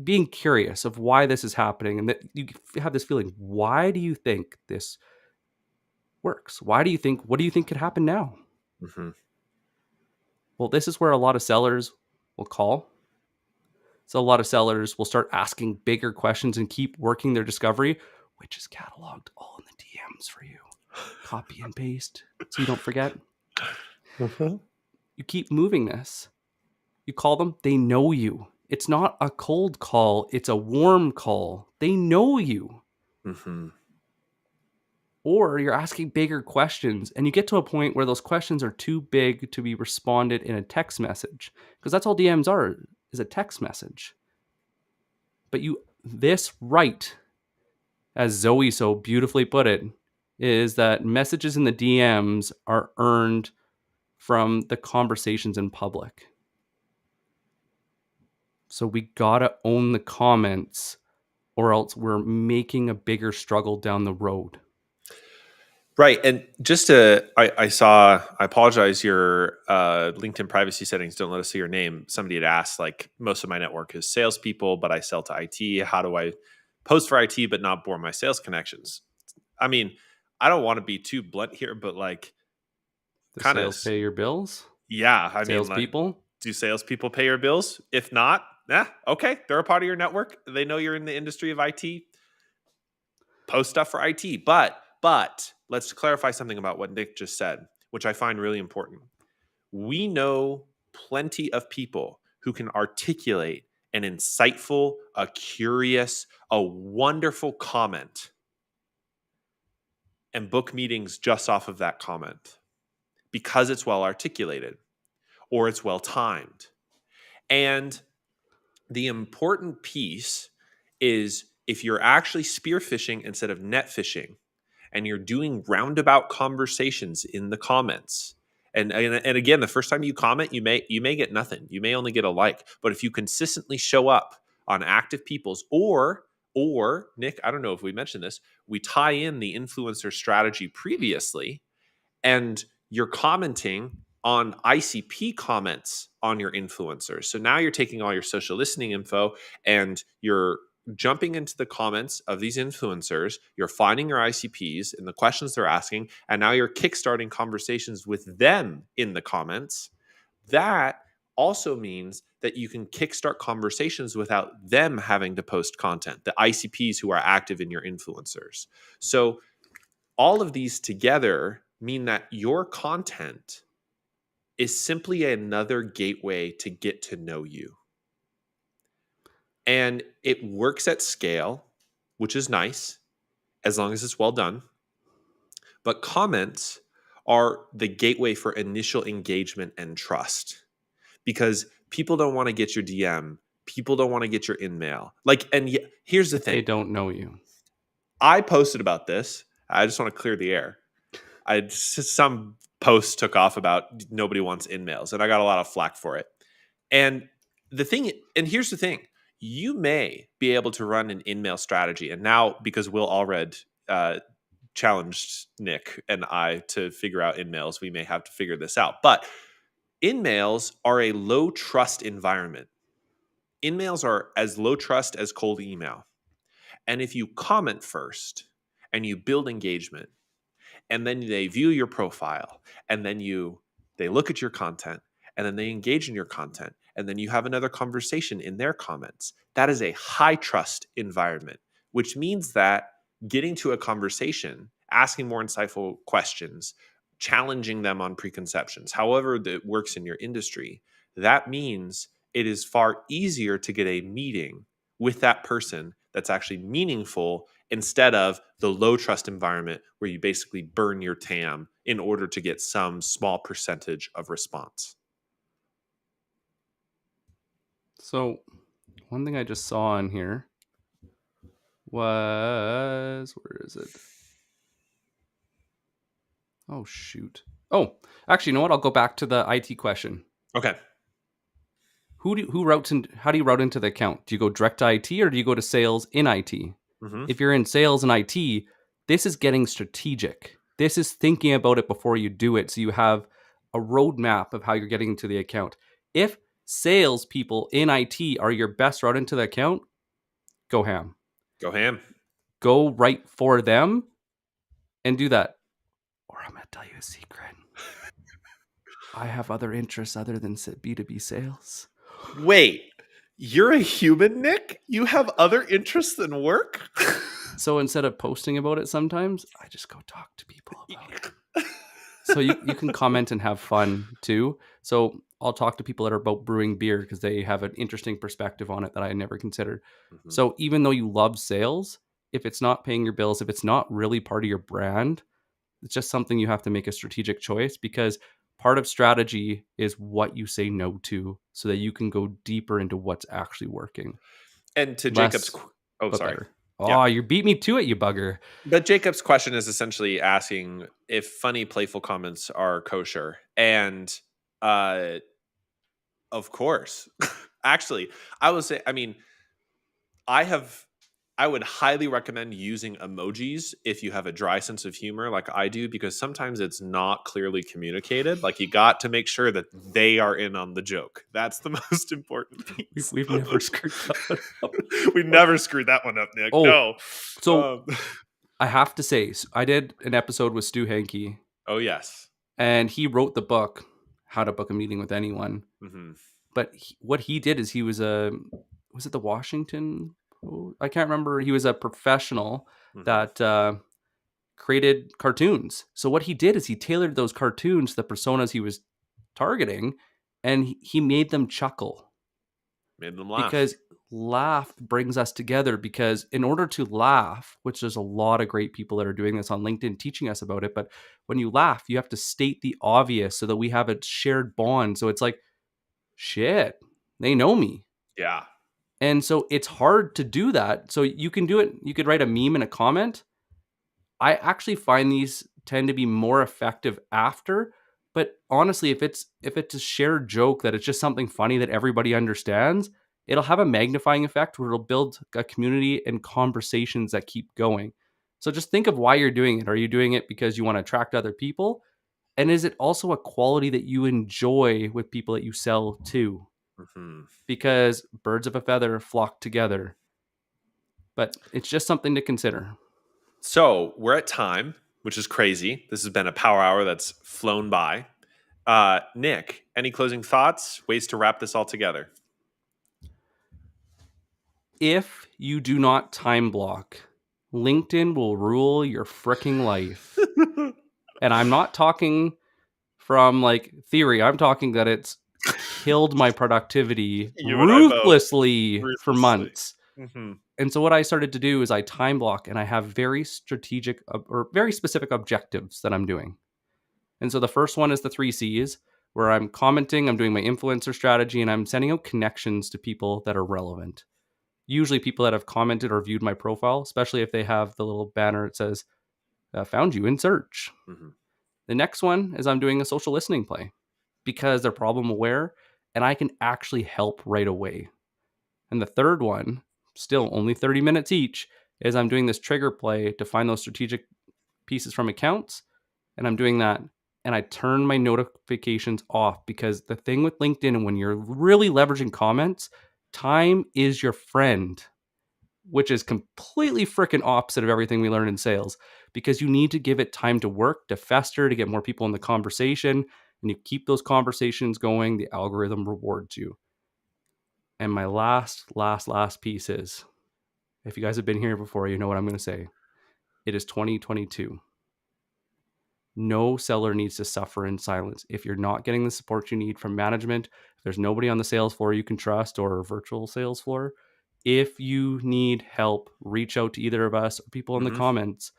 being curious of why this is happening and that you have this feeling, why do you think this works? What do you think could happen now? Mm-hmm. Well, this is where a lot of sellers will call. So a lot of sellers will start asking bigger questions and keep working their discovery, which is cataloged all in the DMs for you. Copy and paste so you don't forget. Mm-hmm. You keep moving this. You call them, they know you. It's not a cold call, it's a warm call. They know you. Mm-hmm. Or you're asking bigger questions and you get to a point where those questions are too big to be responded in a text message, because that's all DMs are, is a text message. But this right, as Zoe so beautifully put it, is that messages in the DMs are earned from the conversations in public. So we gotta own the comments, or else we're making a bigger struggle down the road. Right. And I apologize, your LinkedIn privacy settings don't let us see your name. Somebody had asked, like, most of my network is salespeople, but I sell to IT. How do I post for IT but not bore my sales connections? I mean, I don't want to be too blunt here, but like, The kind of, sales pay your bills. yeah. I mean, like, Salespeople. do salespeople pay your bills? If not, okay, they're a part of your network. They know you're in the industry of IT. Post stuff for IT. But let's clarify something about what Nick just said, which I find really important. We know plenty of people who can articulate an insightful, a curious, a wonderful comment and book meetings just off of that comment because it's well articulated or it's well timed. And the important piece is if you're actually spear fishing instead of net fishing, and you're doing roundabout conversations in the comments. And again, the first time you comment, you may get nothing. You may only get a like. But if you consistently show up on active people's or Nick, I don't know if we mentioned this, we tie in the influencer strategy previously, and you're commenting on ICP comments on your influencers. So now you're taking all your social listening info and you're jumping into the comments of these influencers, you're finding your ICPs and the questions they're asking, and now you're kickstarting conversations with them in the comments. That also means that you can kickstart conversations without them having to post content, the ICPs who are active in your influencers. So all of these together mean that your content is simply another gateway to get to know you. And it works at scale, which is nice, as long as it's well done. But comments are the gateway for initial engagement and trust because people don't want to get your DM. People don't want to get your InMail. Here's the If they thing. don't know you. I posted about this. I just want to clear the air. Some posts took off about nobody wants InMails, and I got a lot of flack for it. And here's the thing: you may be able to run an InMail strategy, and now because Will Allred challenged Nick and I to figure out InMails, we may have to figure this out. But InMails are a low trust environment. InMails are as low trust as cold email, and if you comment first and you build engagement and then they view your profile and then they look at your content and then they engage in your content and then you have another conversation in their comments, that is a high trust environment, which means that getting to a conversation, asking more insightful questions, challenging them on preconceptions, however that works in your industry, that means it is far easier to get a meeting with that person that's actually meaningful instead of the low trust environment where you basically burn your TAM in order to get some small percentage of response. So, one thing I just saw on here was, where is it? Oh shoot. Oh, actually, you know what? I'll go back to the IT question. Okay. Who routes in? How do you route into the account? Do you go direct to IT or do you go to sales in IT? Mm-hmm. If you're in sales and IT, this is getting strategic. This is thinking about it before you do it, so you have a roadmap of how you're getting into the account. If salespeople in IT are your best route into the account, go ham. Go ham. Go right for them and do that. Or I'm going to tell you a secret. I have other interests other than B2B sales. Wait, you're a human, Nick? You have other interests than work? So instead of posting about it sometimes, I just go talk to people about it. So you can comment and have fun too. So I'll talk to people that are about brewing beer because they have an interesting perspective on it that I never considered. Mm-hmm. So even though you love sales, if it's not paying your bills, if it's not really part of your brand, it's just something you have to make a strategic choice because part of strategy is what you say no to so that you can go deeper into what's actually working. And to Jacob's, Less, oh, but sorry. better. Yeah. Oh, you beat me to it, you bugger. But Jacob's question is essentially asking if funny, playful comments are kosher. And uh, of course, actually, I would say, I mean, I have I would highly recommend using emojis if you have a dry sense of humor like I do because sometimes it's not clearly communicated. Like you got to make sure that they are in on the joke. That's the most important piece. We've never screwed that one up. We never screwed that one up, Nick. Oh, No. so I have to say, I did an episode with Stu Hankey, Oh yes. and he wrote the book, How to Book a Meeting with Anyone. Mm-hmm. But what he did is was it the Washington? I can't remember. He was a professional Mm-hmm. that created cartoons. So what he did is he tailored those cartoons to the personas he was targeting, and he made them chuckle. Made them laugh. Because laugh brings us together, because in order to laugh, which there's a lot of great people that are doing this on LinkedIn teaching us about it, but when you laugh, you have to state the obvious so that we have a shared bond. So it's like, shit, they know me. Yeah. And so it's hard to do that. So you can do it. You could write a meme in a comment. I actually find these tend to be more effective after. But honestly, if it's a shared joke that it's just something funny that everybody understands, it'll have a magnifying effect where it'll build a community and conversations that keep going. So just think of why you're doing it. Are you doing it because you want to attract other people? And is it also a quality that you enjoy with people that you sell to? Mhm. Because birds of a feather flock together. But it's just something to consider. So we're at time, which is crazy. This has been a power hour that's flown by. Nick, any closing thoughts? Ways to wrap this all together? If you do not time block, LinkedIn will rule your freaking life. And I'm not talking from like theory, I'm talking that it's killed my productivity You and I both. ruthlessly for Ruthlessly. months. Hmm. And so what I started to do is I time block, and I have very strategic or very specific objectives that I'm doing. And so the first one is the 3 C's, where I'm commenting, I'm doing my influencer strategy, and I'm sending out connections to people that are relevant. Usually people that have commented or viewed my profile, especially if they have the little banner that says, found you in search. Hmm. The next one is I'm doing a social listening play because they're problem aware and I can actually help right away. And the third one, still only 30 minutes each, is I'm doing this trigger play to find those strategic pieces from accounts. And I'm doing that. And I turn my notifications off, because the thing with LinkedIn, and when you're really leveraging comments, time is your friend, which is completely freaking opposite of everything we learn in sales, because you need to give it time to work, to fester, to get more people in the conversation. And you keep those conversations going, the algorithm rewards you. And my last piece is, if you guys have been here before, you know what I'm going to say. It is 2022. No seller needs to suffer in silence. If you're not getting the support you need from management, if there's nobody on the sales floor you can trust, or a virtual sales floor, if you need help, reach out to either of us or people in the Hmm. comments,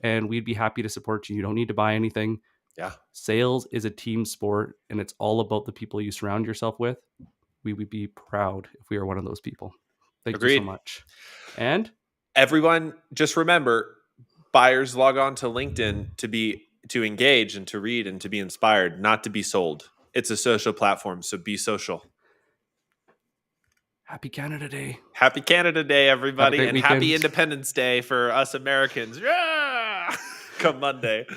and we'd be happy to support you. You don't need to buy anything. Yeah. Sales is a team sport, and it's all about the people you surround yourself with. We would be proud if we are one of those people. Thank you so Agreed. much. And Everyone, just remember, buyers log on to LinkedIn to engage and to read and to be inspired, not to be sold. It's a social platform, so be social. happy Canada Day. Happy Canada Day, Have a everybody, great and happy weekend. Independence Day for us Americans. Yeah! Come Monday.